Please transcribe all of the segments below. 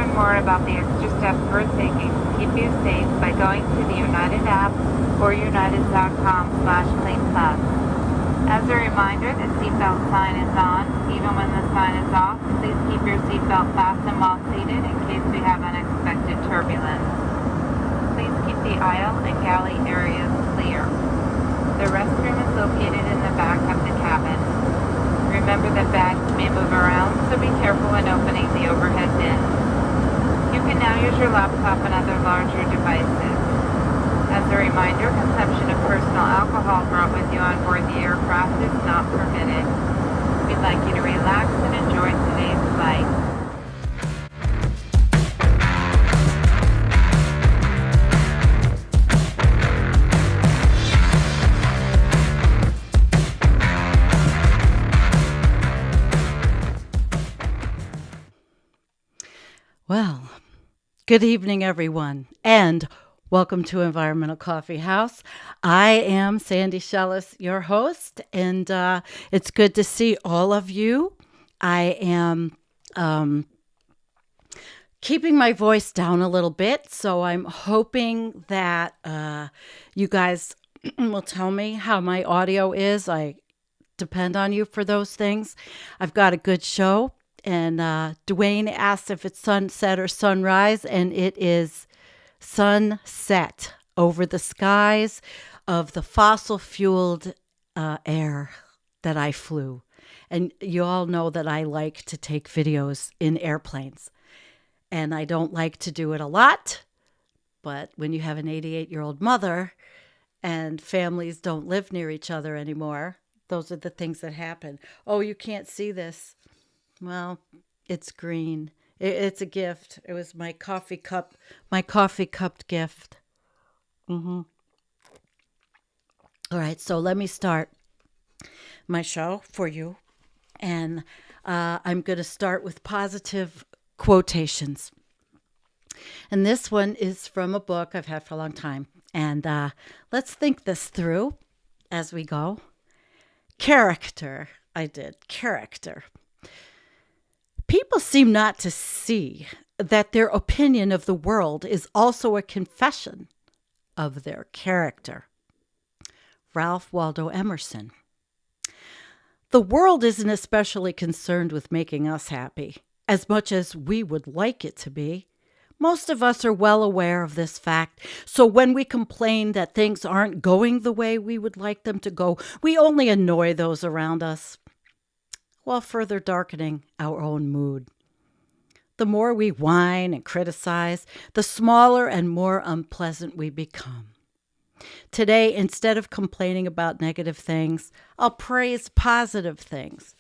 learn more about the extra steps we're taking to keep you safe by going to the United app or united.com/clean plus. As a reminder, the seatbelt sign is on. Even when the sign is off, please keep your seatbelt fastened while seated in case we have unexpected turbulence. Please keep the aisle and galley areas clear. The restroom is located in the back of the cabin. Remember that bags may move around, so be careful when opening the overhead bin. You can now use your laptop and other larger devices. As a reminder, consumption of personal alcohol brought with you on board the aircraft is not permitted. We'd like you to relax and enjoy today's flight. Well, good evening, everyone, and welcome to Environmental Coffee House. I am Sandy Shellis, your host, and it's good to see all of you. I am keeping my voice down a little bit, so I'm hoping that you guys will tell me how my audio is. I depend on you for those things. I've got a good show. And Dwayne asked if it's sunset or sunrise, and it is sunset over the skies of the fossil-fueled air that I flew. And you all know that I like to take videos in airplanes. And I don't like to do it a lot, but when you have an 88-year-old mother and families don't live near each other anymore, those are the things that happen. Oh, you can't see this. Well, it's green. It's a gift. It was my coffee cupped gift. All right, so let me start my show for you. And I'm going to start with positive quotations. And this one is from a book I've had for a long time. And let's think this through as we go. Character. People seem not to see that their opinion of the world is also a confession of their character. Ralph Waldo Emerson. The world isn't especially concerned with making us happy, as much as we would like it to be. Most of us are well aware of this fact, so when we complain that things aren't going the way we would like them to go, we only annoy those around us, while further darkening our own mood. The more we whine and criticize, the smaller and more unpleasant we become. Today, instead of complaining about negative things, I'll praise positive things.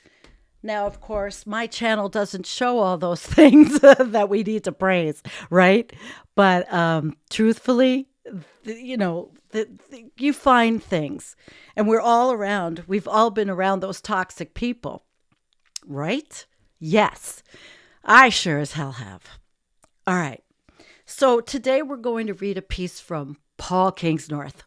Now, of course, my channel doesn't show all those things that we need to praise, right? But truthfully, you find things. And we've all been around those toxic people. Right? Yes, I sure as hell have. All right. So today we're going to read a piece from Paul Kingsnorth.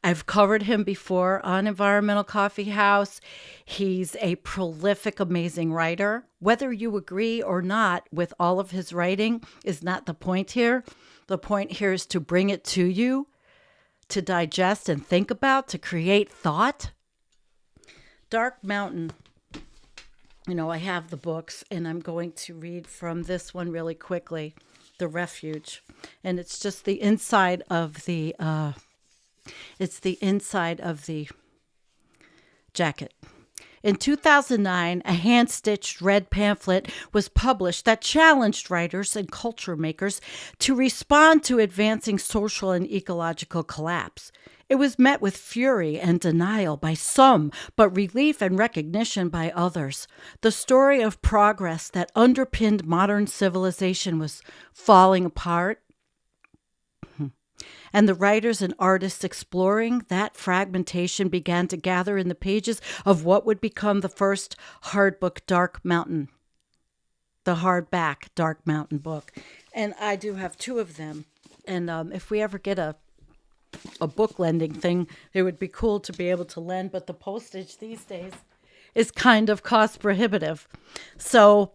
I've covered him before on Environmental Coffee House. He's a prolific, amazing writer. Whether you agree or not with all of his writing is not the point here. The point here is to bring it to you, to digest and think about, to create thought. Dark Mountain. I have the books, and I'm going to read from this one really quickly, The Refuge. And it's just the inside of the jacket. In 2009, a hand-stitched red pamphlet was published that challenged writers and culture makers to respond to advancing social and ecological collapse. It was met with fury and denial by some, but relief and recognition by others. The story of progress that underpinned modern civilization was falling apart. And the writers and artists exploring that fragmentation began to gather in the pages of what would become the first hardbook Dark Mountain, the hardback Dark Mountain book. And I do have two of them. And if we ever get a book lending thing, it would be cool to be able to lend, but the postage these days is kind of cost prohibitive. So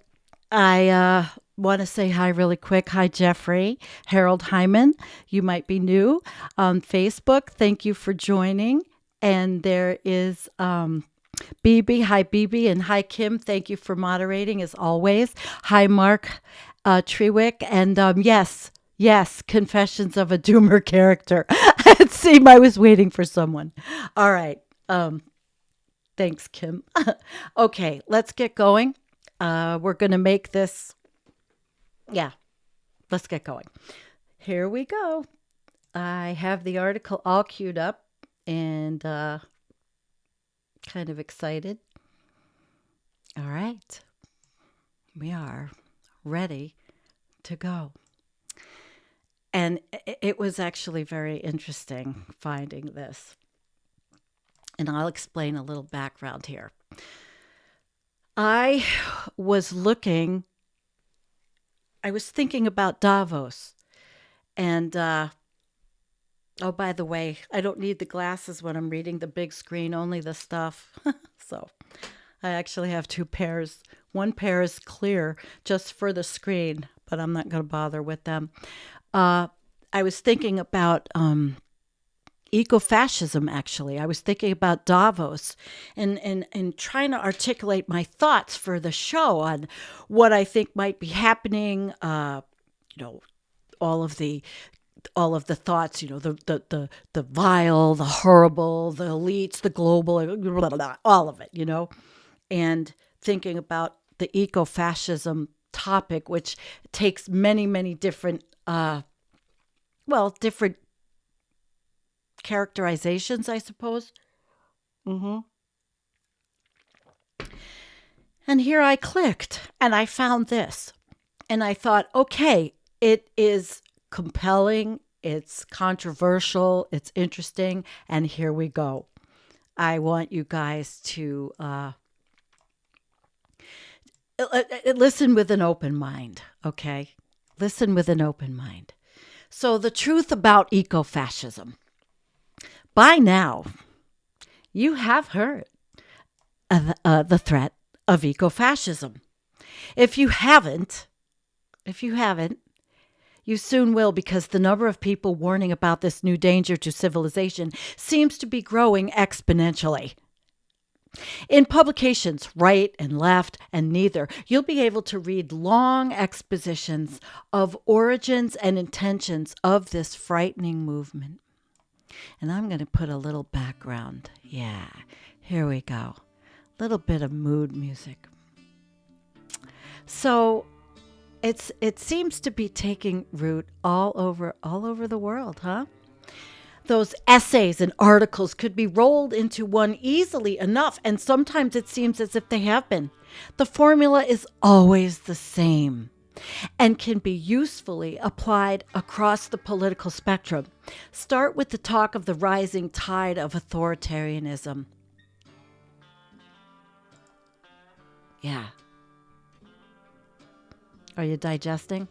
I want to say hi really quick. Hi, Jeffrey. Harold Hyman. You might be new on Facebook. Thank you for joining. And there is BB. Hi, BB. And hi, Kim. Thank you for moderating as always. Hi, Mark Trewick. And yes, Confessions of a Doomer Character. It seemed I was waiting for someone. All right. Thanks, Kim. Okay, let's get going. We're going to make this. Yeah, let's get going. Here we go. I have the article all queued up and kind of excited. All right. We are ready to go. And it was actually very interesting finding this. And I'll explain a little background here. I was thinking about Davos. And, oh, by the way, I don't need the glasses when I'm reading the big screen, only the stuff. So I actually have two pairs. One pair is clear just for the screen, but I'm not going to bother with them. I was thinking about ecofascism, actually. I was thinking about Davos and trying to articulate my thoughts for the show on what I think might be happening, all of the thoughts, the vile, the horrible, the elites, the global, blah, blah, blah, all of it, and thinking about the ecofascism topic, which takes many, many different, different characterizations, I suppose. And here I clicked and I found this. And I thought, okay, it is compelling, it's controversial, it's interesting, and here we go. I want you guys to listen with an open mind, okay? Listen with an open mind. So the truth about ecofascism. By now, you have heard the threat of ecofascism. If you haven't, you soon will, because the number of people warning about this new danger to civilization seems to be growing exponentially. In publications, right and left and neither, you'll be able to read long expositions of origins and intentions of this frightening movement. And I'm going to put a little background. Yeah, here we go. Little bit of mood music. So it seems to be taking root all over the world, huh? Those essays and articles could be rolled into one easily enough, and sometimes it seems as if they have been. The formula is always the same and can be usefully applied across the political spectrum. Start with the talk of the rising tide of authoritarianism. Yeah. Are you digesting?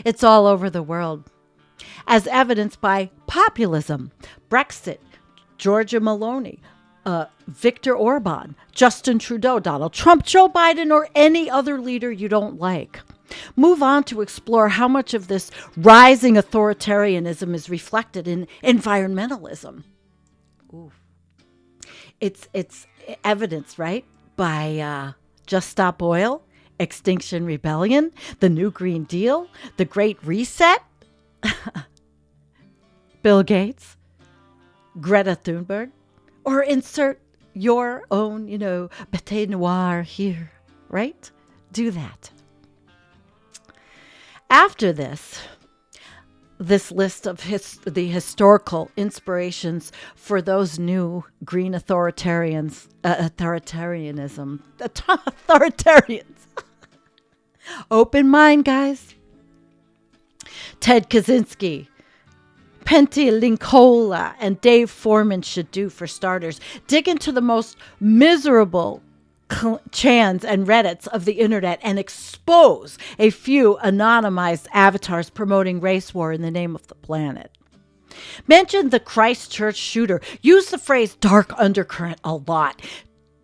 It's all over the world, as evidenced by populism, Brexit, Giorgia Meloni, Viktor Orban, Justin Trudeau, Donald Trump, Joe Biden, or any other leader you don't like. Move on to explore how much of this rising authoritarianism is reflected in environmentalism. Ooh. It's evidenced, right, by Just Stop Oil, Extinction Rebellion, the New Green Deal, the Great Reset, Bill Gates, Greta Thunberg, or insert your own, bête noire here, right? Do that. After this list of the historical inspirations for those new green authoritarians. Open mind, guys. Ted Kaczynski, Pentti Linkola, and Dave Foreman should do, for starters. Dig into the most miserable chans and Reddits of the internet and expose a few anonymized avatars promoting race war in the name of the planet. Mention the Christchurch shooter. Use the phrase dark undercurrent a lot.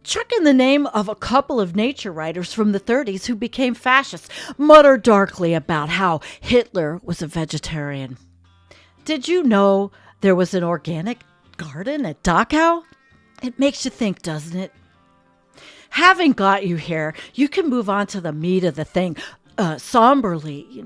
chuck in the name of a couple of nature writers from the 30s who became fascists, mutter darkly about how Hitler was a vegetarian. Did you know there was an organic garden at Dachau? It makes you think, doesn't it? Having got you here, you can move on to the meat of the thing, somberly,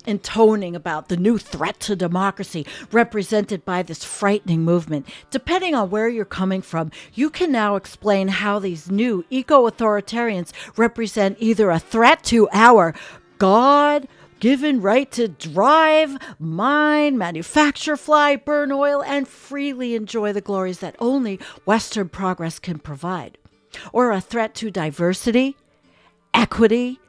intoning about the new threat to democracy represented by this frightening movement. Depending on where you're coming from, you can now explain how these new eco-authoritarians represent either a threat to our God-given right to drive, mine, manufacture, fly, burn oil, and freely enjoy the glories that only Western progress can provide, or a threat to diversity, equity,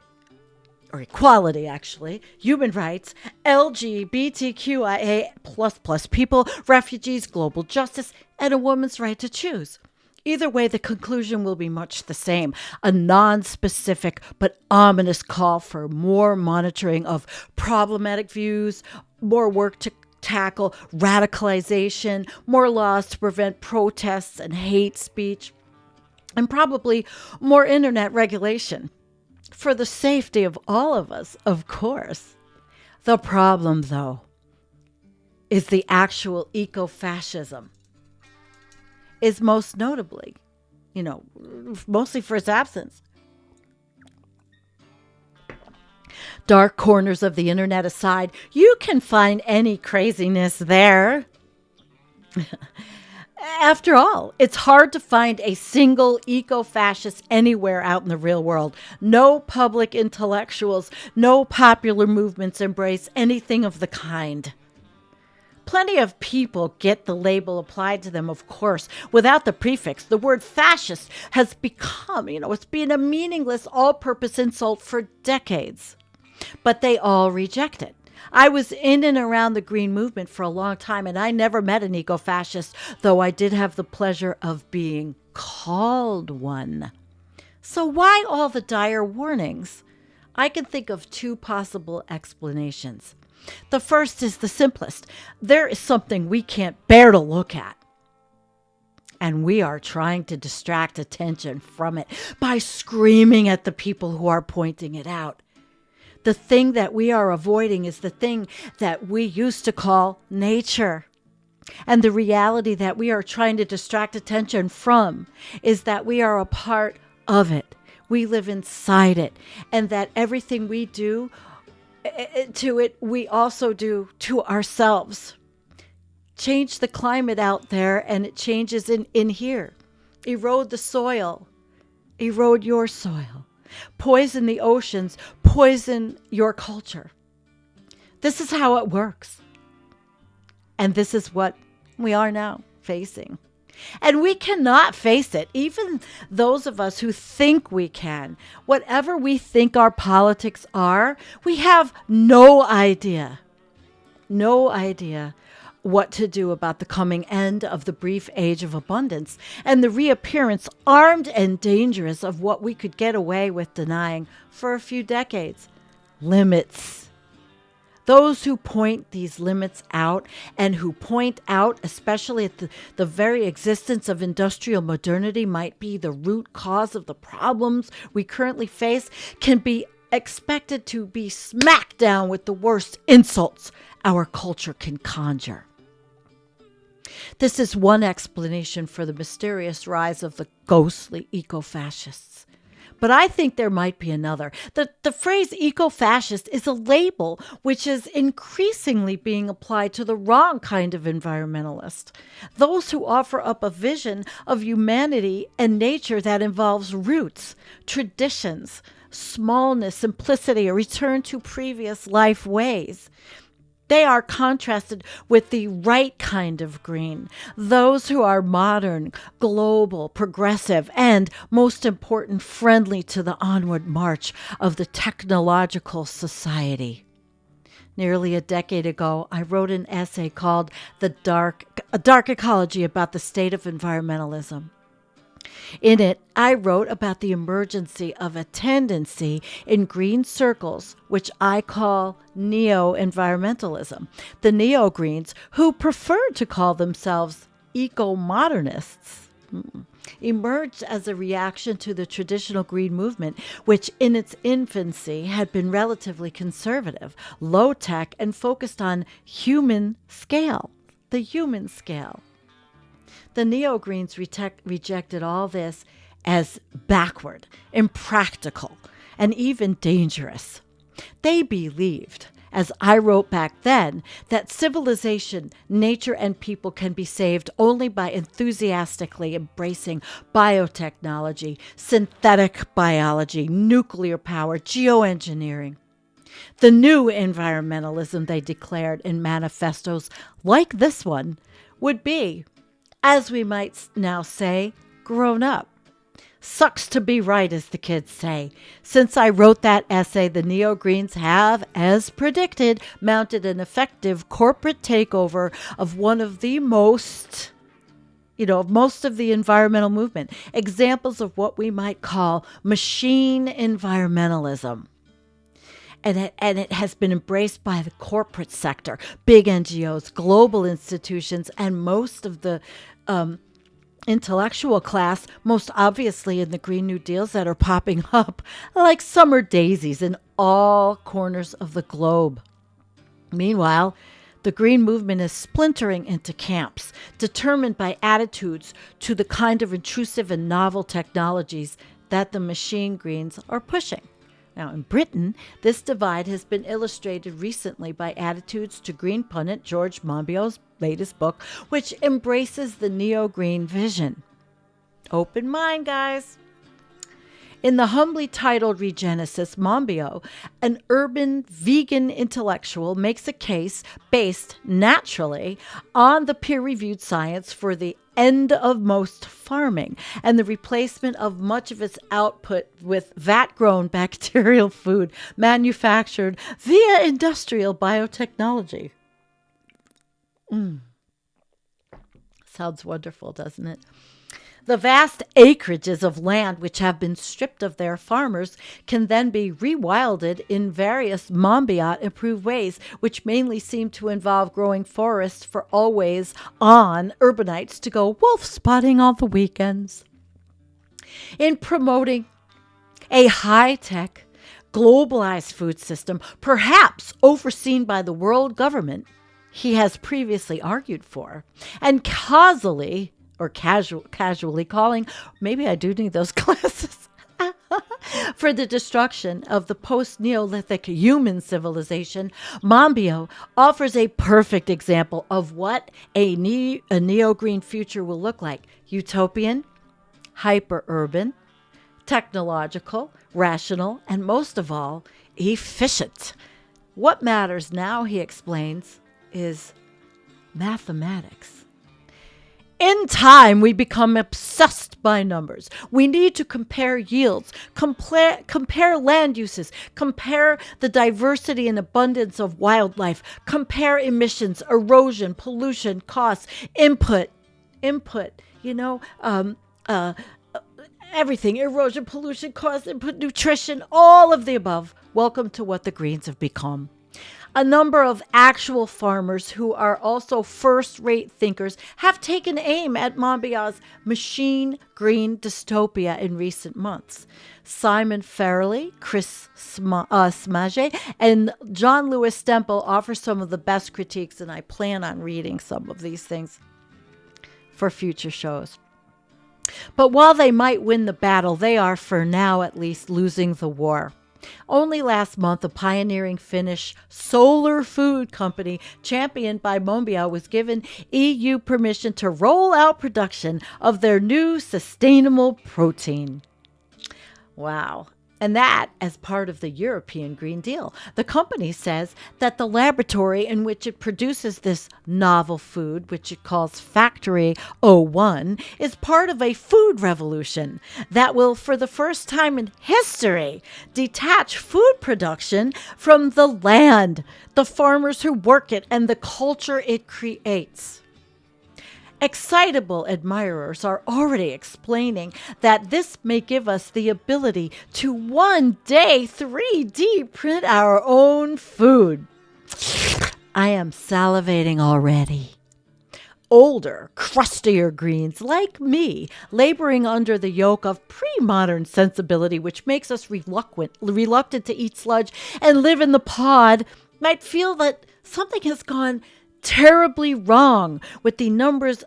or equality, actually, human rights, LGBTQIA++ people, refugees, global justice, and a woman's right to choose. Either way, the conclusion will be much the same, a non-specific but ominous call for more monitoring of problematic views, more work to tackle radicalization, more laws to prevent protests and hate speech, and probably more internet regulation. For the safety of all of us, of course. The problem, though, is the actual eco-fascism is most notably, mostly for its absence. Dark corners of the internet aside, you can find any craziness there. After all, it's hard to find a single eco-fascist anywhere out in the real world. No public intellectuals, no popular movements embrace anything of the kind. Plenty of people get the label applied to them, of course. Without the prefix, the word fascist has become, it's been a meaningless all-purpose insult for decades. But they all reject it. I was in and around the Green Movement for a long time, and I never met an eco-fascist, though I did have the pleasure of being called one. So why all the dire warnings? I can think of two possible explanations. The first is the simplest. There is something we can't bear to look at, and we are trying to distract attention from it by screaming at the people who are pointing it out. The thing that we are avoiding is the thing that we used to call nature. And the reality that we are trying to distract attention from is that we are a part of it. We live inside it. And that everything we do to it, we also do to ourselves. Change the climate out there and it changes in here. Erode the soil. Erode your soil. Poison the oceans, poison your culture. This is how it works. And this is what we are now facing. And we cannot face it, even those of us who think we can. Whatever we think our politics are, we have no idea what to do about the coming end of the brief age of abundance and the reappearance, armed and dangerous, of what we could get away with denying for a few decades. Limits. Those who point these limits out and who point out, especially at the very existence of industrial modernity might be the root cause of the problems we currently face, can be expected to be smacked down with the worst insults our culture can conjure. This is one explanation for the mysterious rise of the ghostly eco-fascists. But I think there might be another. The phrase eco-fascist is a label which is increasingly being applied to the wrong kind of environmentalist. Those who offer up a vision of humanity and nature that involves roots, traditions, smallness, simplicity, a return to previous life ways. They are contrasted with the right kind of green, those who are modern, global, progressive, and, most important, friendly to the onward march of the technological society. Nearly a decade ago, I wrote an essay called A Dark Ecology about the state of environmentalism. In it, I wrote about the emergency of a tendency in green circles, which I call neo-environmentalism. The neo-greens, who prefer to call themselves eco-modernists, emerged as a reaction to the traditional green movement, which in its infancy had been relatively conservative, low-tech, and focused on the human scale. The neo-greens rejected all this as backward, impractical, and even dangerous. They believed, as I wrote back then, that civilization, nature, and people can be saved only by enthusiastically embracing biotechnology, synthetic biology, nuclear power, geoengineering. The new environmentalism, they declared in manifestos like this one, would be, as we might now say, grown up. Sucks to be right, as the kids say. Since I wrote that essay, the neo-greens have, as predicted, mounted an effective corporate takeover of one of the most of the environmental movement. Examples of what we might call machine environmentalism. And it has been embraced by the corporate sector, big NGOs, global institutions, and most of the intellectual class, most obviously in the Green New Deals that are popping up like summer daisies in all corners of the globe. Meanwhile, the green movement is splintering into camps, determined by attitudes to the kind of intrusive and novel technologies that the machine greens are pushing. Now, in Britain, this divide has been illustrated recently by attitudes to green pundit George Monbiot's latest book, which embraces the neo-green vision. Open mind, guys. In the humbly titled Regenesis, Monbiot, an urban vegan intellectual, makes a case based naturally on the peer-reviewed science for the end of most farming and the replacement of much of its output with vat-grown bacterial food manufactured via industrial biotechnology. Sounds wonderful, doesn't it? The vast acreages of land which have been stripped of their farmers can then be rewilded in various Monbiot-approved ways, which mainly seem to involve growing forests for always-on urbanites to go wolf spotting on the weekends. In promoting a high-tech, globalized food system, perhaps overseen by the world government, he has previously argued for, and causally or casually calling, maybe I do need those glasses, for the destruction of the post-Neolithic human civilization, Monbiot offers a perfect example of what a neo-green future will look like. Utopian, hyper-urban, technological, rational, and most of all, efficient. What matters now, he explains, is mathematics. In time, we become obsessed by numbers. We need to compare yields, compare land uses, compare the diversity and abundance of wildlife, compare emissions, erosion, pollution, costs, input, everything, erosion, pollution, costs, input, nutrition, all of the above. Welcome to what the Greens have become. A number of actual farmers who are also first-rate thinkers have taken aim at Monbiot's machine green dystopia in recent months. Simon Farrelly, Chris Smage, and John Lewis Stempel offer some of the best critiques, and I plan on reading some of these things for future shows. But while they might win the battle, they are, for now at least, losing the war. Only last month, a pioneering Finnish solar food company championed by Monbiot was given EU permission to roll out production of their new sustainable protein. Wow. And that as part of the European Green Deal. The company says that the laboratory in which it produces this novel food, which it calls Factory 01, is part of a food revolution that will, for the first time in history, detach food production from the land, the farmers who work it, and the culture it creates. Excitable admirers are already explaining that this may give us the ability to one day 3D print our own food. I am salivating already. older, crustier greens like me, laboring under the yoke of pre-modern sensibility, which makes us reluctant to eat sludge and live in the pod, might feel that something has gone terribly wrong with the numbers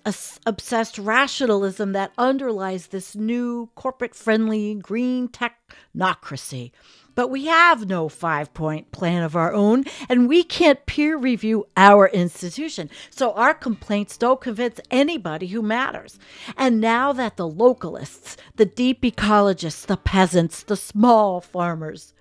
obsessed rationalism that underlies this new corporate-friendly green technocracy. But we have no 5-point plan of our own, and we can't peer review our institution. So our complaints don't convince anybody who matters. And now that the localists, the deep ecologists, the peasants, the small farmers,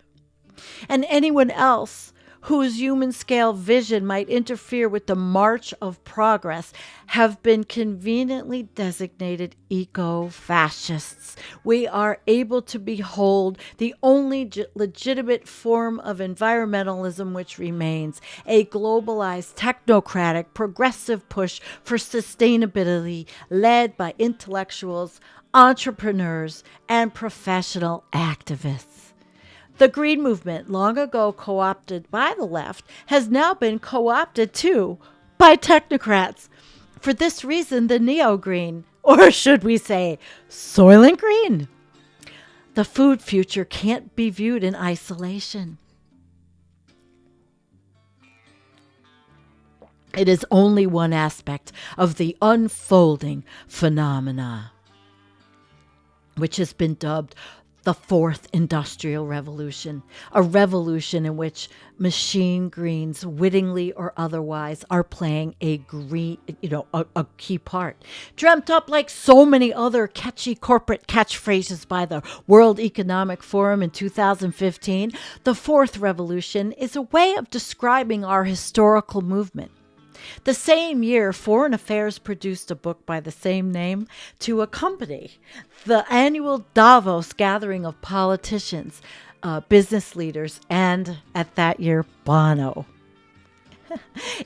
and anyone else whose human-scale vision might interfere with the march of progress have been conveniently designated eco-fascists, we are able to behold the only legitimate form of environmentalism which remains, a globalized, technocratic, progressive push for sustainability led by intellectuals, entrepreneurs, and professional activists. The Green Movement, long ago co-opted by the left, has now been co-opted too by technocrats. For this reason, the neo-green, or should we say, Soylent Green, the food future can't be viewed in isolation. It is only one aspect of the unfolding phenomena, which has been dubbed the Fourth Industrial Revolution, a revolution in which machine greens, wittingly or otherwise, are playing a key part. Dreamt up like so many other catchy corporate catchphrases by the World Economic Forum in 2015, the Fourth Revolution is a way of describing our historical movement. The same year, Foreign Affairs produced a book by the same name to accompany the annual Davos gathering of politicians, business leaders, and, at that year, Bono.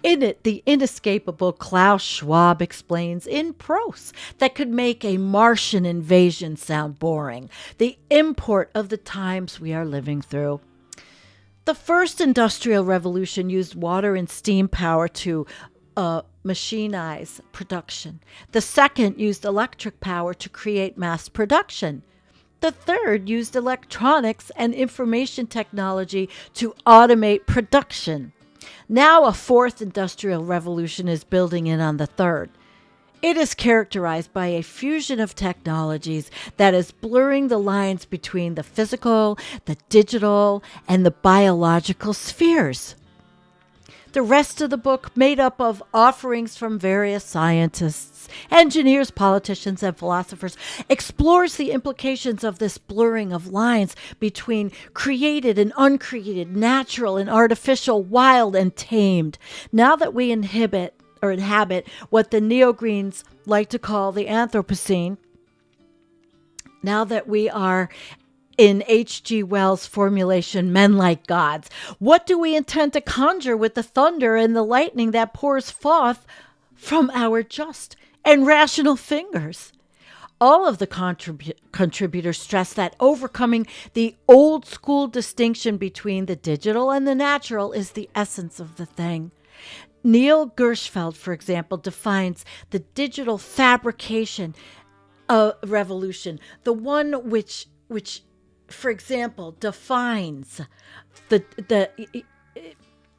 In it, the inescapable Klaus Schwab explains in prose that could make a Martian invasion sound boring, the import of the times we are living through. The first industrial revolution used water and steam power to machinize production. The second used electric power to create mass production. The third used electronics and information technology to automate production. Now a fourth industrial revolution is building in on the third. It is characterized by a fusion of technologies that is blurring the lines between the physical, the digital, and the biological spheres. The rest of the book, made up of offerings from various scientists, engineers, politicians, and philosophers, explores the implications of this blurring of lines between created and uncreated, natural and artificial, wild and tamed. Now that we inhabit what the neo-greens like to call the Anthropocene, now that we are in H.G. Wells' formulation, men like gods, what do we intend to conjure with the thunder and the lightning that pours forth from our just and rational fingers? All of the contributors stress that overcoming the old school distinction between the digital and the natural is the essence of the thing. Neil Gershfeld, for example, defines the digital fabrication revolution, the one which for example, defines the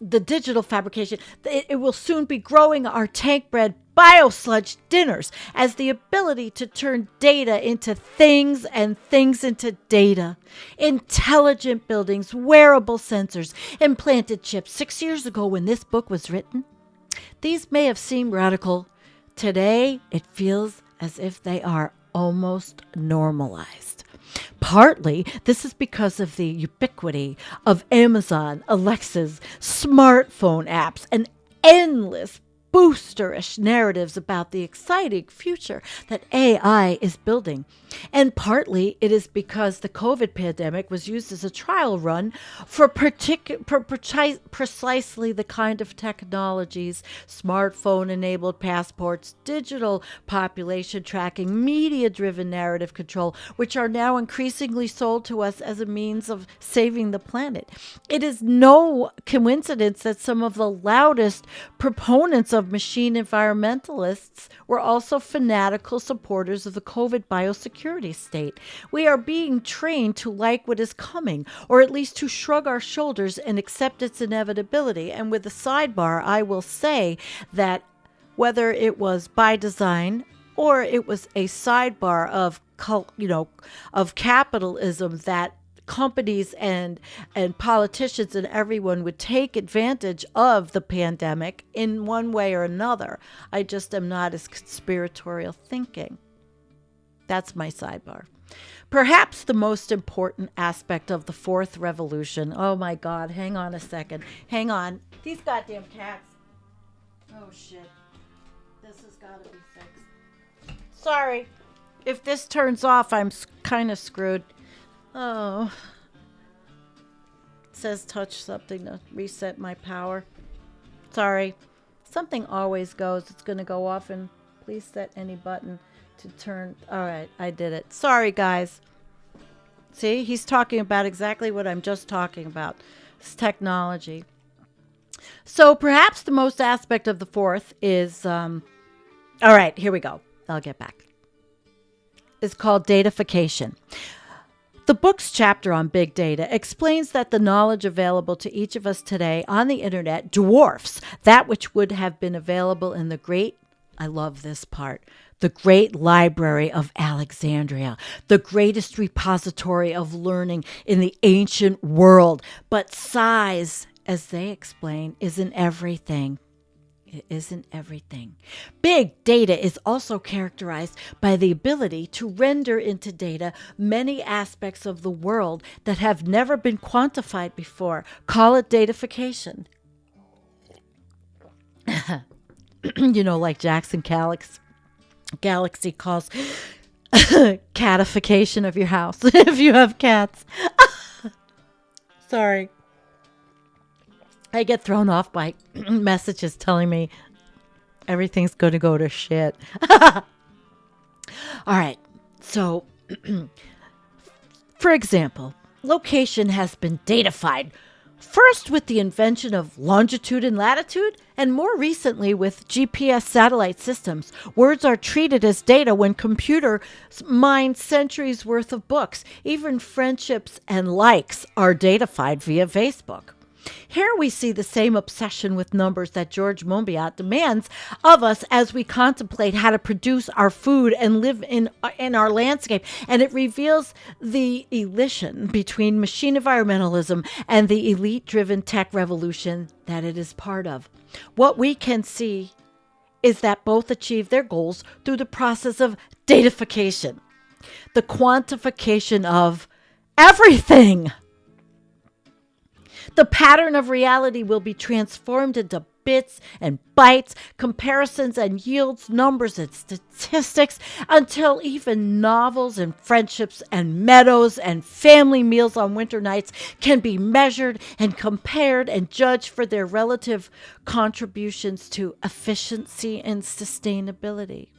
digital fabrication. It will soon be growing our tank-bred biosludge dinners as the ability to turn data into things and things into data. Intelligent buildings, wearable sensors, implanted chips. 6 years ago when this book was written, these may have seemed radical. Today, it feels as if they are almost normalized. Partly, this is because of the ubiquity of Amazon, Alexa's, smartphone apps, and endless boosterish narratives about the exciting future that AI is building. And partly, it is because the COVID pandemic was used as a trial run for precisely the kind of technologies, smartphone-enabled passports, digital population tracking, media-driven narrative control, which are now increasingly sold to us as a means of saving the planet. It is no coincidence that some of the loudest proponents of of machine environmentalists were also fanatical supporters of the COVID biosecurity state. We are being trained to like what is coming, or at least to shrug our shoulders and accept its inevitability. And with a sidebar, I will say that whether it was by design or it was a sidebar of of capitalism, that companies and politicians and everyone would take advantage of the pandemic in one way or another. I just am not as conspiratorial thinking. That's my sidebar. Perhaps the most important aspect of the fourth revolution. Oh my God, hang on a second. Hang on. These goddamn cats. Oh shit. This has got to be fixed. Sorry. If this turns off, I'm kind of screwed. Oh. It says touch something to reset my power. Sorry. Something always goes. It's going to go off, and please set any button to turn. All right, I did it. Sorry, guys. See, he's talking about exactly what I'm just talking about. It's technology. So perhaps the most aspect of the fourth is, all right, here we go. I'll get back. It's called datafication. The book's chapter on big data explains that the knowledge available to each of us today on the internet dwarfs that which would have been available in the great, I love this part, the great library of Alexandria, the greatest repository of learning in the ancient world. But size, as they explain, isn't everything. It isn't everything. Big data is also characterized by the ability to render into data many aspects of the world that have never been quantified before. Call it datafication. Like Jackson Galaxy calls catification of your house if you have cats. Sorry. I get thrown off by messages telling me everything's going to go to shit. All right. So, for example, location has been datafied. First with the invention of longitude and latitude, and more recently with GPS satellite systems. Words are treated as data when computers mine centuries worth of books. Even friendships and likes are datafied via Facebook. Here we see the same obsession with numbers that George Monbiot demands of us as we contemplate how to produce our food and live in our landscape. And it reveals the elision between machine environmentalism and the elite-driven tech revolution that it is part of. What we can see is that both achieve their goals through the process of datafication, the quantification of everything. The pattern of reality will be transformed into bits and bytes, comparisons and yields, numbers and statistics, until even novels and friendships and meadows and family meals on winter nights can be measured and compared and judged for their relative contributions to efficiency and sustainability.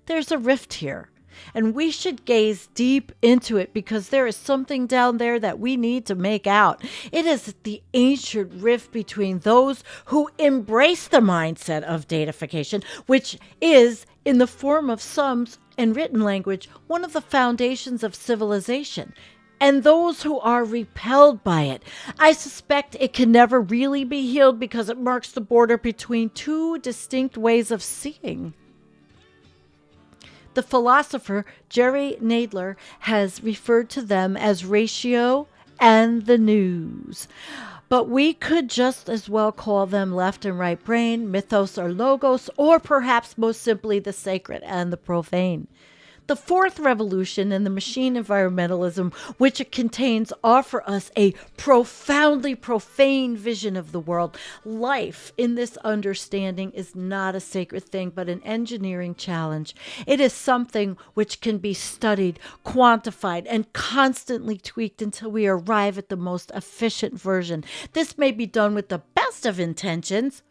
There's a rift here. And we should gaze deep into it because there is something down there that we need to make out. It is the ancient rift between those who embrace the mindset of datafication, which is, in the form of sums and written language, one of the foundations of civilization, and those who are repelled by it. I suspect it can never really be healed because it marks the border between two distinct ways of seeing. The philosopher Jerry Nadler has referred to them as ratio and the news. But we could just as well call them left and right brain, mythos or logos, or perhaps most simply the sacred and the profane. The fourth revolution and the machine environmentalism, which it contains, offer us a profoundly profane vision of the world. Life in this understanding is not a sacred thing, but an engineering challenge. It is something which can be studied, quantified, and constantly tweaked until we arrive at the most efficient version. This may be done with the best of intentions,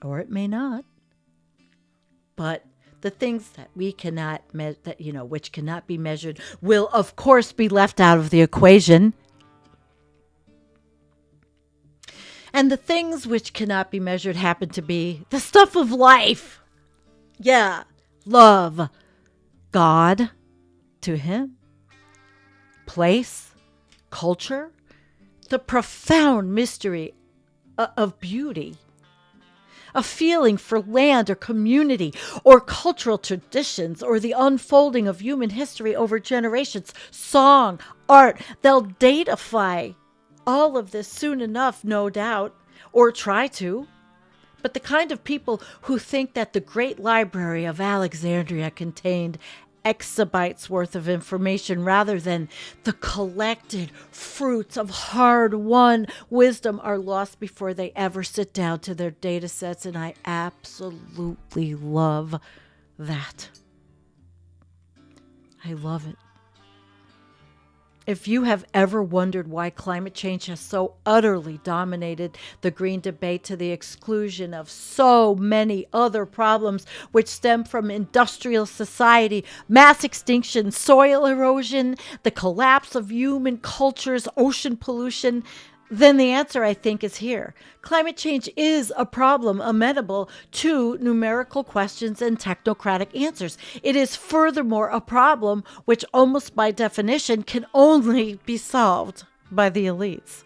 or it may not. But the things that we cannot, which cannot be measured, will of course be left out of the equation. And the things which cannot be measured happen to be the stuff of life. Yeah, love, God, to him, place, culture, the profound mystery of beauty, a feeling for land or community or cultural traditions or the unfolding of human history over generations, song, art. They'll datify all of this soon enough, no doubt, or try to. But the kind of people who think that the great library of Alexandria contained exabytes worth of information rather than the collected fruits of hard-won wisdom are lost before they ever sit down to their data sets, and I absolutely love that. I love it. If you have ever wondered why climate change has so utterly dominated the green debate to the exclusion of so many other problems which stem from industrial society, mass extinction, soil erosion, the collapse of human cultures, ocean pollution, then the answer, I think, is here. Climate change is a problem amenable to numerical questions and technocratic answers. It is furthermore a problem which almost by definition can only be solved by the elites.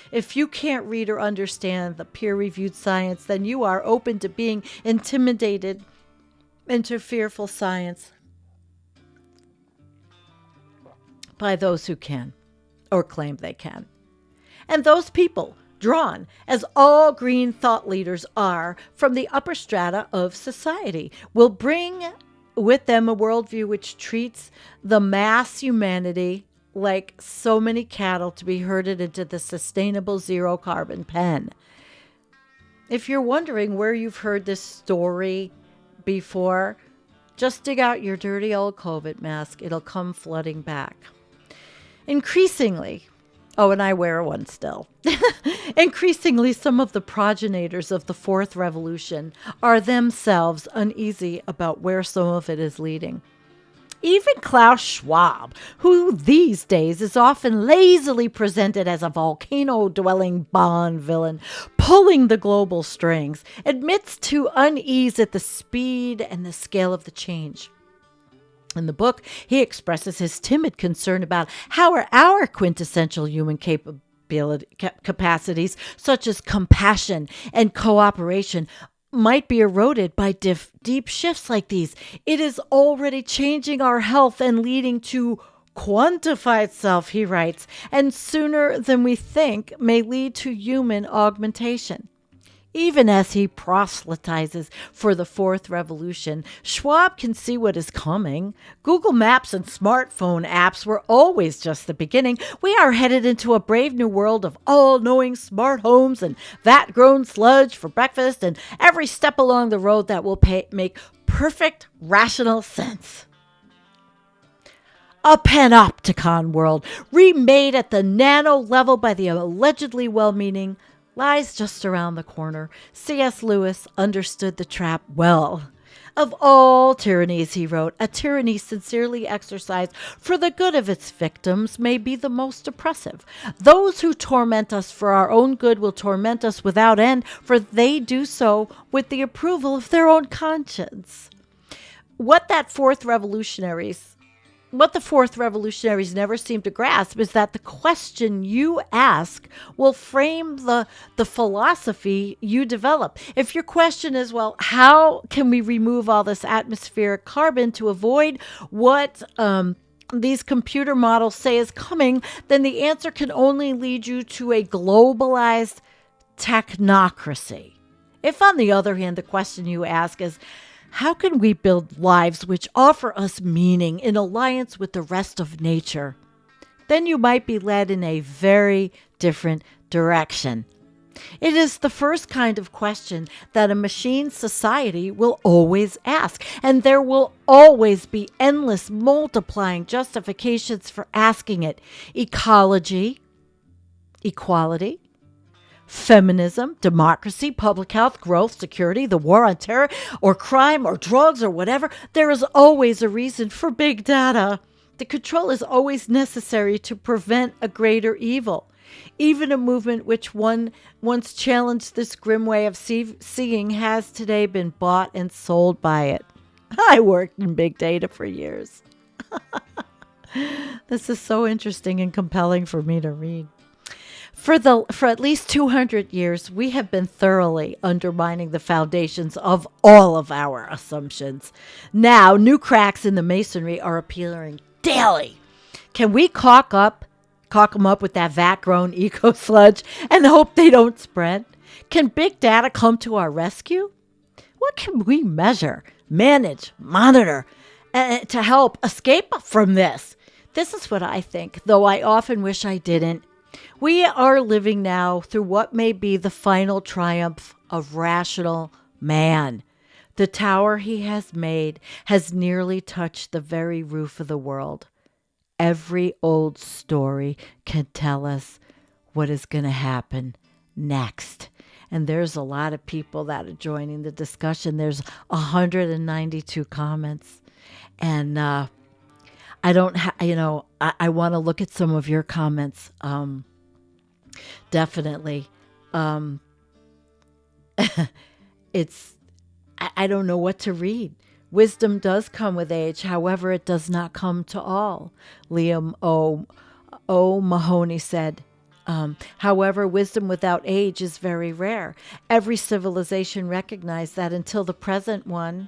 If you can't read or understand the peer-reviewed science, then you are open to being intimidated into fearful science by those who can or claim they can. And those people, drawn, as all green thought leaders are, from the upper strata of society, will bring with them a worldview which treats the mass humanity like so many cattle to be herded into the sustainable zero carbon pen. If you're wondering where you've heard this story before, just dig out your dirty old COVID mask. It'll come flooding back. Increasingly, and I wear one still. Increasingly, some of the progenitors of the fourth revolution are themselves uneasy about where some of it is leading. Even Klaus Schwab, who these days is often lazily presented as a volcano-dwelling Bond villain, pulling the global strings, admits to unease at the speed and the scale of the change. In the book, he expresses his timid concern about how our quintessential human capacities, such as compassion and cooperation, might be eroded by deep shifts like these. It is already changing our health and leading to quantified self, he writes, and sooner than we think may lead to human augmentation. Even as he proselytizes for the fourth revolution, Schwab can see what is coming. Google Maps and smartphone apps were always just the beginning. We are headed into a brave new world of all-knowing smart homes and vat-grown sludge for breakfast and every step along the road that will make perfect rational sense. A panopticon world, remade at the nano level by the allegedly well-meaning, lies just around the corner. C.S. Lewis understood the trap well. Of all tyrannies, he wrote, a tyranny sincerely exercised for the good of its victims may be the most oppressive. Those who torment us for our own good will torment us without end, for they do so with the approval of their own conscience. What the fourth revolutionaries never seem to grasp is that the question you ask will frame the philosophy you develop. If your question is, well, how can we remove all this atmospheric carbon to avoid what these computer models say is coming, then the answer can only lead you to a globalized technocracy. If, on the other hand, the question you ask is, how can we build lives which offer us meaning in alliance with the rest of nature? Then you might be led in a very different direction. It is the first kind of question that a machine society will always ask, and there will always be endless multiplying justifications for asking it. Ecology, equality, feminism, democracy, public health, growth, security, the war on terror, or crime, or drugs, or whatever. There is always a reason for big data. The control is always necessary to prevent a greater evil. Even a movement which once challenged this grim way of seeing has today been bought and sold by it. I worked in big data for years. This is so interesting and compelling for me to read. For at least 200 years, we have been thoroughly undermining the foundations of all of our assumptions. Now, new cracks in the masonry are appearing daily. Can we caulk them up with that vat-grown eco-sludge and hope they don't spread? Can big data come to our rescue? What can we measure, manage, monitor to help escape from this? This is what I think, though I often wish I didn't. We are living now through what may be the final triumph of rational man. The tower he has made has nearly touched the very roof of the world. Every old story can tell us what is going to happen next. And there's a lot of people that are joining the discussion. There's 192 comments. And I don't, I want to look at some of your comments. Definitely. It's, I don't know what to read. Wisdom does come with age. However, it does not come to all. Liam O. Mahoney said, however, wisdom without age is very rare. Every civilization recognized that until the present one.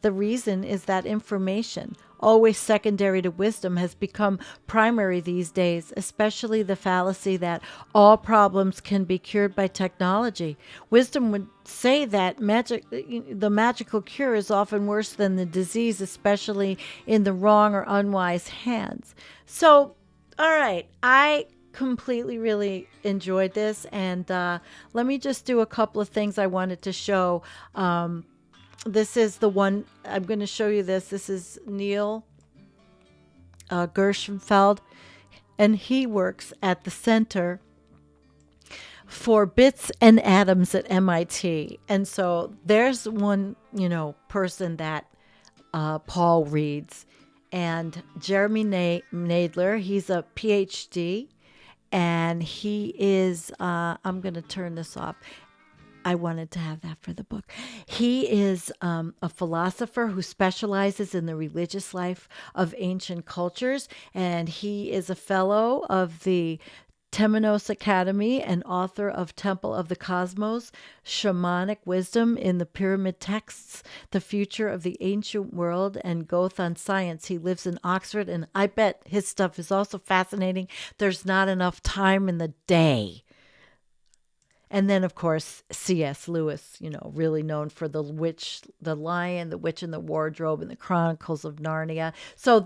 The reason is that information, always secondary to wisdom, has become primary these days, especially the fallacy that all problems can be cured by technology. Wisdom would say that the magical cure is often worse than the disease, especially in the wrong or unwise hands. So, all right, I completely really enjoyed this, and let me just do a couple of things I wanted to show. This is the one, I'm going to show you this. This is Neil Gershenfeld, and he works at the Center for Bits and Atoms at MIT. And so there's one, person that Paul reads. And Jeremy Nadler, he's a PhD, and he is, I'm going to turn this off. I wanted to have that for the book. He is a philosopher who specializes in the religious life of ancient cultures, and he is a fellow of the Temenos Academy and author of Temple of the Cosmos, Shamanic Wisdom in the Pyramid Texts, The Future of the Ancient World, and Goth on Science. He lives in Oxford, and I bet his stuff is also fascinating. There's not enough time in the day. And then, of course, C.S. Lewis, really known for The Witch, The Lion, The Witch and the Wardrobe, and The Chronicles of Narnia. So,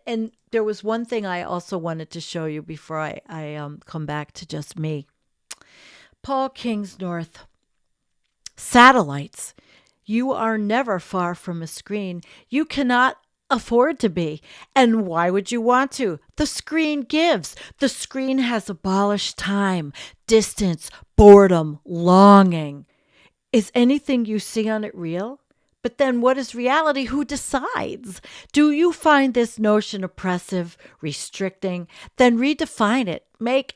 and there was one thing I also wanted to show you before I come back to just me. Paul Kingsnorth, satellites. You are never far from a screen. You cannot afford to be. And why would you want to? The screen gives. The screen has abolished time, distance, boredom, longing. Is anything you see on it real? But then what is reality? Who decides? Do you find this notion oppressive, restricting? Then redefine it. Make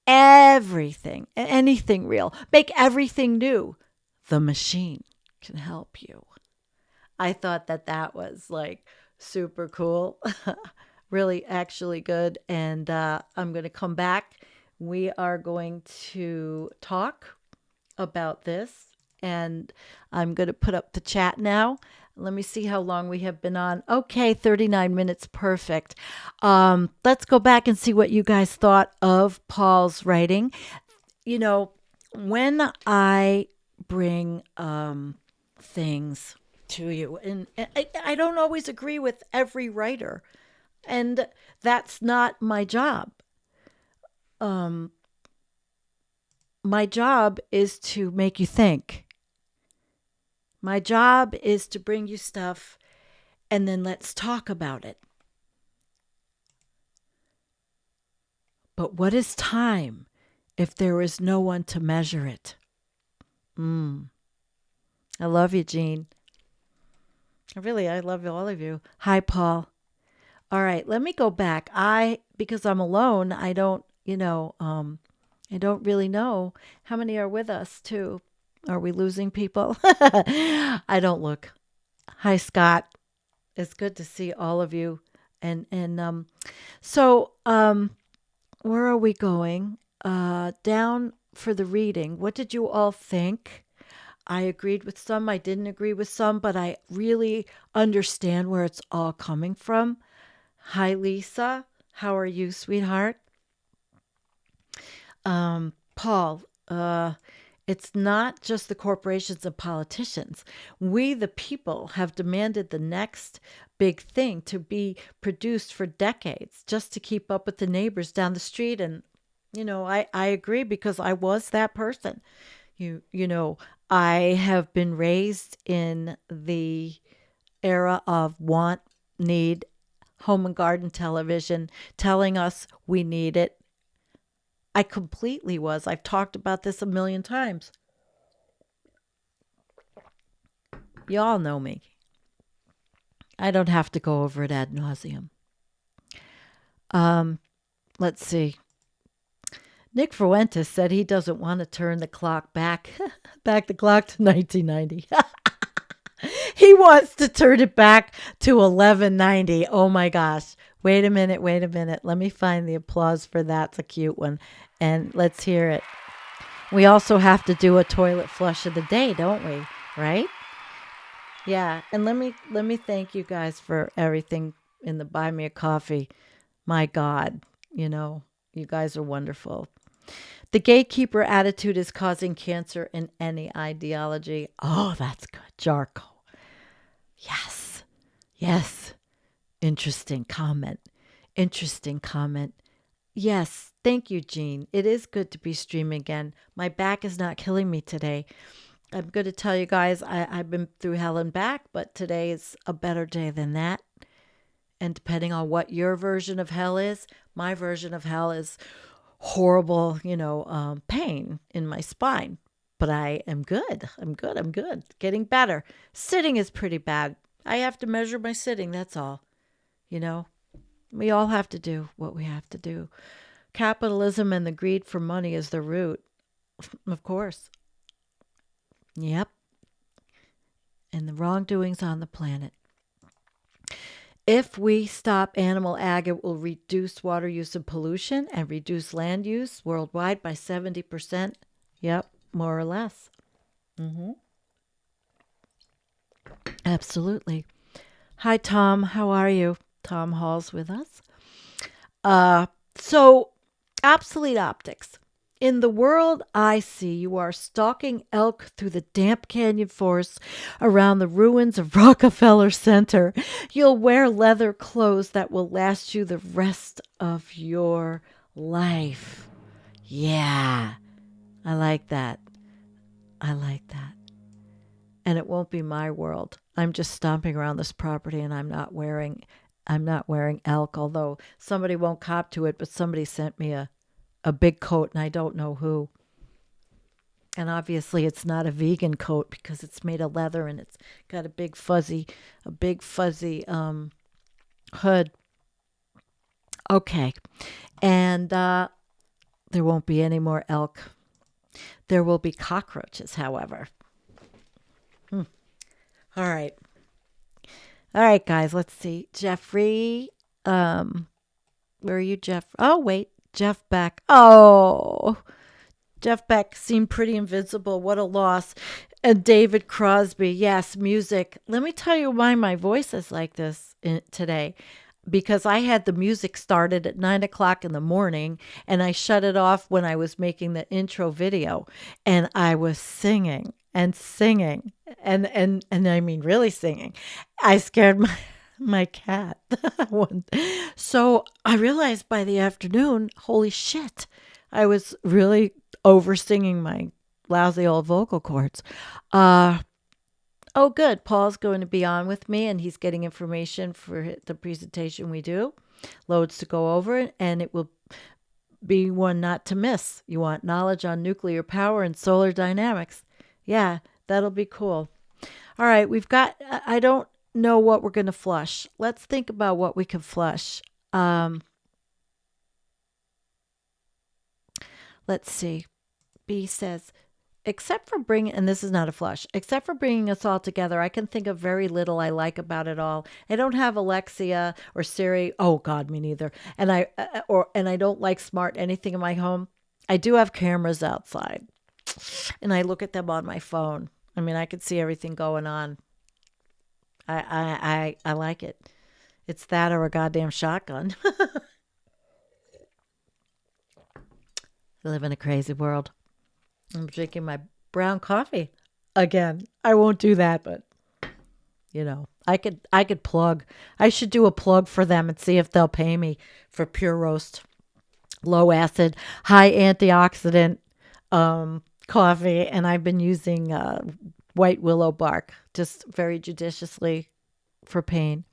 everything, anything real. Make everything new. The machine can help you. I thought that was like super cool. Really actually good. And I'm going to come back. We are going to talk about this, and I'm going to put up the chat now. Let me see how long we have been on. Okay, 39 minutes. Perfect. Let's go back and see what you guys thought of Paul's writing. When I bring things to you, and I don't always agree with every writer, and that's not my job. My job is to make you think. My job is to bring you stuff, and then let's talk about it. But what is time if there is no one to measure it? I love you, Jean. I love all of you. Hi, Paul. All right, let me go back. Because I'm alone, I don't I don't really know how many are with us too. Are we losing people? I don't look. Hi, Scott. It's good to see all of you. And where are we going? Down for the reading. What did you all think? I agreed with some, I didn't agree with some, but I really understand where it's all coming from. Hi, Lisa. How are you, sweetheart? Paul, it's not just the corporations and politicians. We, the people, have demanded the next big thing to be produced for decades just to keep up with the neighbors down the street. And, I agree because I was that person. I have been raised in the era of want, need, home and garden television telling us we need it. I completely was. I've talked about this a million times. Y'all know me. I don't have to go over it ad nauseum. Let's see. Nick Fuentes said he doesn't want to turn the clock back the clock to 1990. He wants to turn it back to 1190. Oh my gosh. Wait a minute. Let me find the applause for that's a cute one. And let's hear it. We also have to do a toilet flush of the day, don't we? Right? Yeah. And let me thank you guys for everything in the Buy Me a Coffee. My God, you guys are wonderful. The gatekeeper attitude is causing cancer in any ideology. Oh, that's good. Jarko. Yes. Interesting comment. Yes. Thank you, Jean. It is good to be streaming again. My back is not killing me today. I'm going to tell you guys, I've been through hell and back, but today is a better day than that. And depending on what your version of hell is, my version of hell is horrible, pain in my spine. But I am good. I'm good. Getting better. Sitting is pretty bad. I have to measure my sitting. That's all. We all have to do what we have to do. Capitalism and the greed for money is the root. Of course. Yep. And the wrongdoings on the planet. If we stop animal ag, it will reduce water use and pollution and reduce land use worldwide by 70%. Yep, more or less. Absolutely. Hi, Tom. How are you? Tom Hall's with us. So, obsolete optics. In the world I see, you are stalking elk through the damp canyon forests around the ruins of Rockefeller Center. You'll wear leather clothes that will last you the rest of your life. Yeah, I like that. And it won't be my world. I'm just stomping around this property and I'm not wearing elk, although somebody won't cop to it, but somebody sent me a big coat and I don't know who. And obviously it's not a vegan coat because it's made of leather and it's got a big fuzzy hood. Okay. And there won't be any more elk. There will be cockroaches, however. All right, guys, let's see. Jeffrey, where are you, Jeff? Oh, wait, Jeff Beck. Oh, Jeff Beck seemed pretty invincible. What a loss. And David Crosby. Yes, music. Let me tell you why my voice is like this today. Because I had the music started at 9 o'clock in the morning and I shut it off when I was making the intro video. And I was singing and I mean really singing. I scared my cat. So I realized by the afternoon, holy shit, I was really over singing my lousy old vocal cords. Oh, good. Paul's going to be on with me and he's getting information for the presentation we do. Loads to go over and it will be one not to miss. You want knowledge on nuclear power and solar dynamics. Yeah, that'll be cool. All right, I don't know what we're going to flush. Let's think about what we can flush. Let's see. B says, except for bringing, and this is not a flush, except for bringing us all together, I can think of very little I like about it all. I don't have Alexia or Siri. Oh God, me neither. And I don't like smart anything in my home. I do have cameras outside, and I look at them on my phone. I mean, I could see everything going on. I like it. It's that or a goddamn shotgun. I live in a crazy world. I'm drinking my brown coffee again. I won't do that, but I could plug. I should do a plug for them and see if they'll pay me for pure roast, low acid, high antioxidant coffee, and I've been using white willow bark just very judiciously for pain.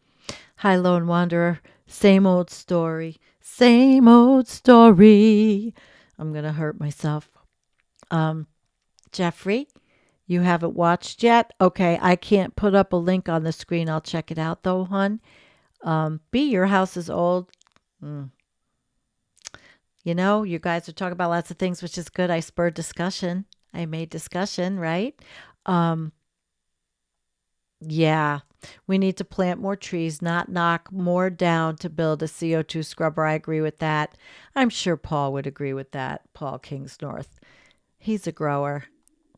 Hi, Lone Wanderer. Same old story. Same old story. I'm gonna hurt myself. Jeffrey, you haven't watched yet? Okay, I can't put up a link on the screen. I'll check it out though, hon. B, your house is old. You guys are talking about lots of things, which is good. I spurred discussion. I made discussion, right? Yeah, we need to plant more trees, not knock more down to build a CO2 scrubber. I agree with that. I'm sure Paul would agree with that. Paul Kingsnorth. He's a grower.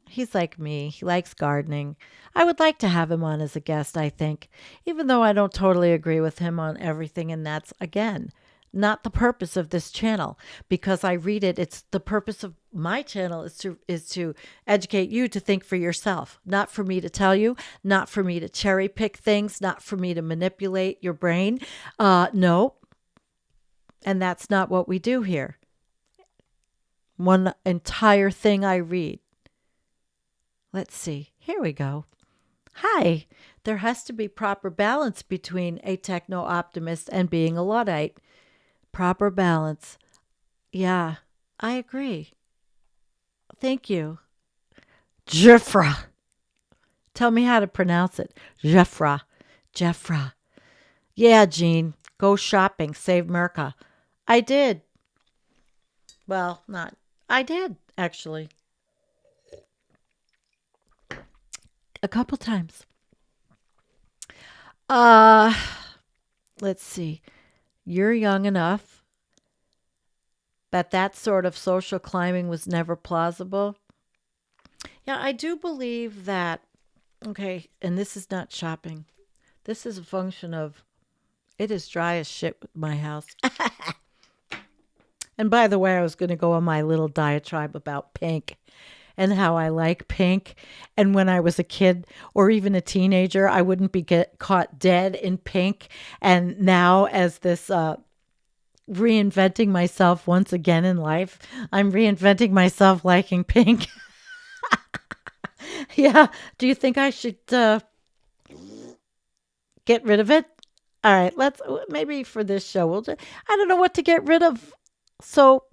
He's like me. He likes gardening. I would like to have him on as a guest, I think, even though I don't totally agree with him on everything. And that's, again, not the purpose of this channel, because I read it. It's the purpose of my channel is to educate you to think for yourself, not for me to tell you, not for me to cherry pick things, not for me to manipulate your brain. No. And that's not what we do here. One entire thing I read. Let's see. Here we go. Hi. There has to be proper balance between a techno-optimist and being a Luddite. Proper balance. Yeah, I agree. Thank you. Jeffra. Tell me how to pronounce it. Jeffra. Jeffra. Yeah, Jean. Go shopping. Save Merca. I did. Well, not. I did, actually. A couple times. Let's see. You're young enough that sort of social climbing was never plausible. Yeah, I do believe that. Okay, and this is not shopping. This is a function of it is dry as shit with my house. And by the way, I was going to go on my little diatribe about pink and how I like pink. And when I was a kid or even a teenager, I wouldn't be caught dead in pink. And now as this reinventing myself once again in life, I'm reinventing myself liking pink. Yeah. Do you think I should get rid of it? All right. Maybe for this show, I don't know what to get rid of. So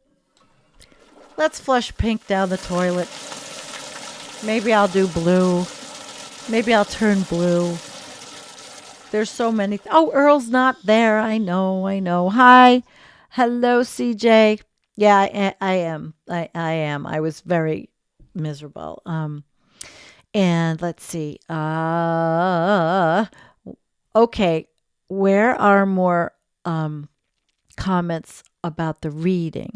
let's flush pink down the toilet. Maybe I'll do blue. Maybe I'll turn blue. There's so many. Oh, Earl's not there. I know. Hi. Hello, CJ. Yeah, I am. I am. I was very miserable. And let's see. Okay. Where are more comments about the reading?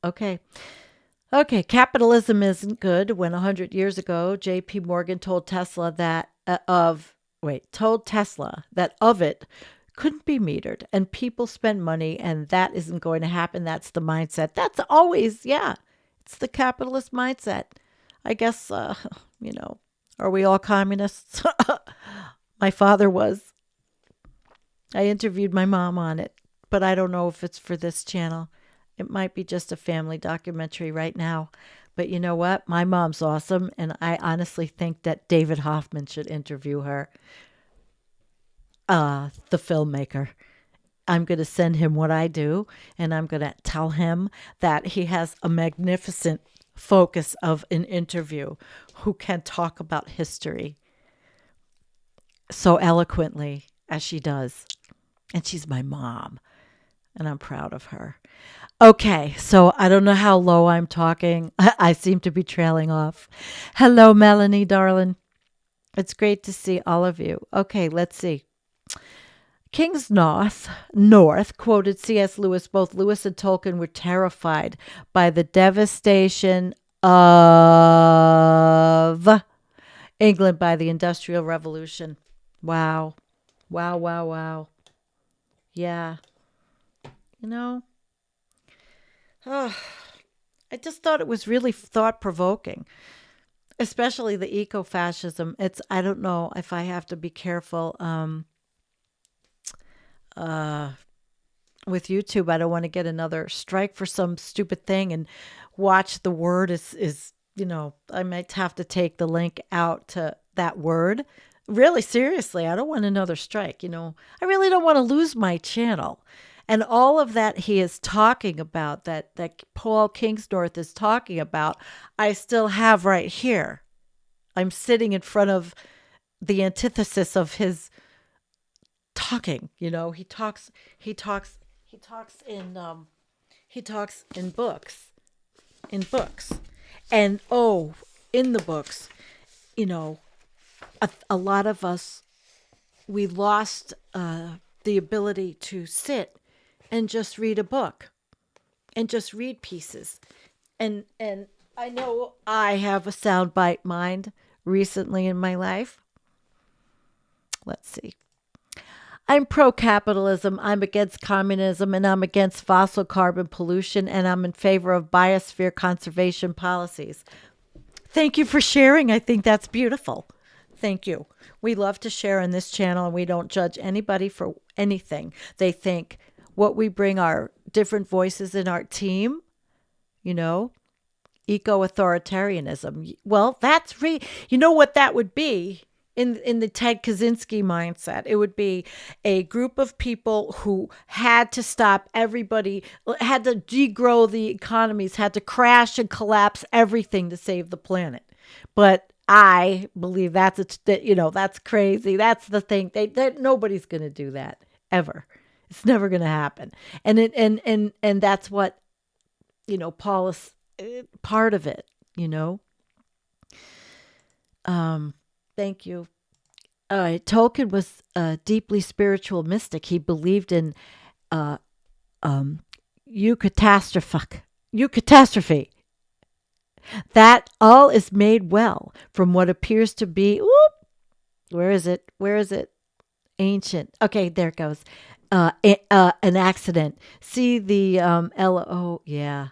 Okay. Okay, capitalism isn't good. When 100 years ago, J.P. Morgan told Tesla that of it couldn't be metered, and people spend money, and that isn't going to happen. That's the mindset. That's always, it's the capitalist mindset. I guess, are we all communists? My father was. I interviewed my mom on it, but I don't know if it's for this channel. It might be just a family documentary right now. But you know what? My mom's awesome, and I honestly think that David Hoffman should interview her, the filmmaker. I'm going to send him what I do, and I'm going to tell him that he has a magnificent focus of an interview who can talk about history so eloquently as she does. And she's my mom. and I'm proud of her. Okay, so I don't know how low I'm talking. I seem to be trailing off. Hello, Melanie, darling. It's great to see all of you. Okay, let's see. Kingsnorth quoted C.S. Lewis. Both Lewis and Tolkien were terrified by the devastation of England by the Industrial Revolution. Wow. Wow, wow, wow. Yeah. You know, I just thought it was really thought-provoking, especially the eco-fascism. I don't know if I have to be careful with YouTube. I don't want to get another strike for some stupid thing and watch the word is I might have to take the link out to that word. Really, seriously, I don't want another strike. I really don't want to lose my channel. And all of that he is talking about, that Paul Kingsnorth is talking about, I still have right here. I'm sitting in front of the antithesis of his talking. He talks in books. And in the books, a lot of us, we lost the ability to sit and just read a book and just read pieces. And I know I have a soundbite mind recently in my life. Let's see. I'm pro-capitalism, I'm against communism, and I'm against fossil carbon pollution, and I'm in favor of biosphere conservation policies. Thank you for sharing. I think that's beautiful. Thank you. We love to share on this channel, and we don't judge anybody for anything. They think what we bring are different voices in our team, eco-authoritarianism. Well, that's you know what that would be in the Ted Kaczynski mindset. It would be a group of people who had to stop everybody, had to degrow the economies, had to crash and collapse everything to save the planet. But I believe that's crazy. That's the thing. Nobody's going to do that ever. It's never going to happen. And that's what Paul is part of it. Thank you. Tolkien was a deeply spiritual mystic. He believed in eucatastrophe. That all is made well from what appears to be, where is it? Ancient. Okay, there it goes. An accident. See the LOTR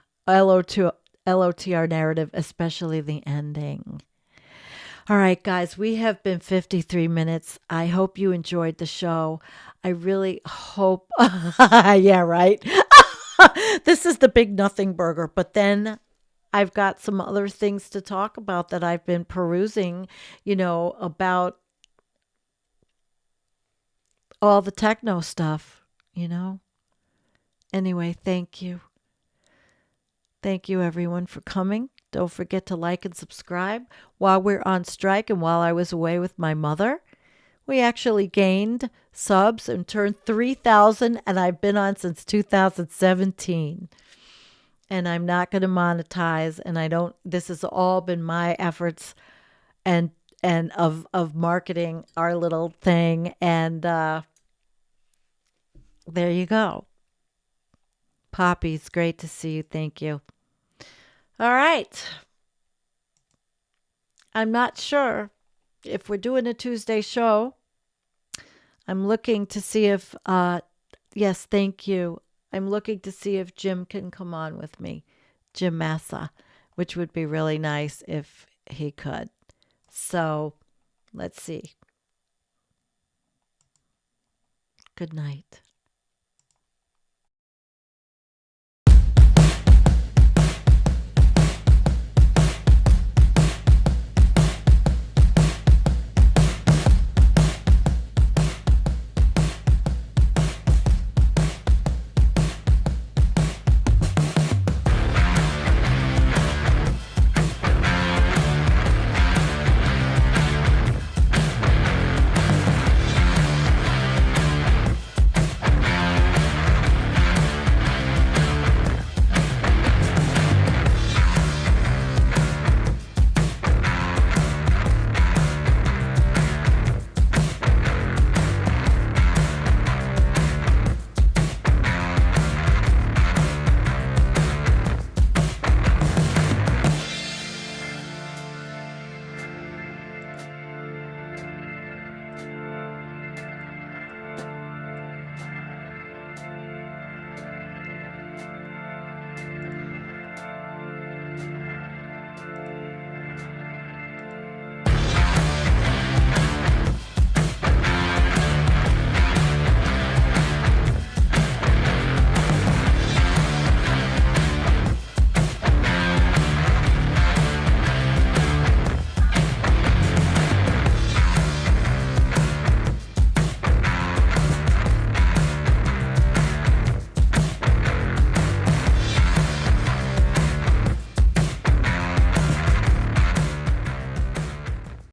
narrative, especially the ending. All right, guys, we have been 53 minutes. I hope you enjoyed the show. I really hope. Yeah, right. This is the big nothing burger, but then I've got some other things to talk about that I've been perusing, about all the techno stuff, Anyway, thank you. Thank you, everyone, for coming. Don't forget to like and subscribe. While we're on strike and while I was away with my mother, we actually gained subs and turned 3,000, and I've been on since 2017. And I'm not going to monetize, and this has all been my efforts and of marketing our little thing, and there you go. Poppy, it's great to see you. Thank you. All right. I'm not sure if we're doing a Tuesday show. I'm looking to see if, yes, thank you. I'm looking to see if Jim can come on with me, Jim Massa, which would be really nice if he could. So let's see. Good night.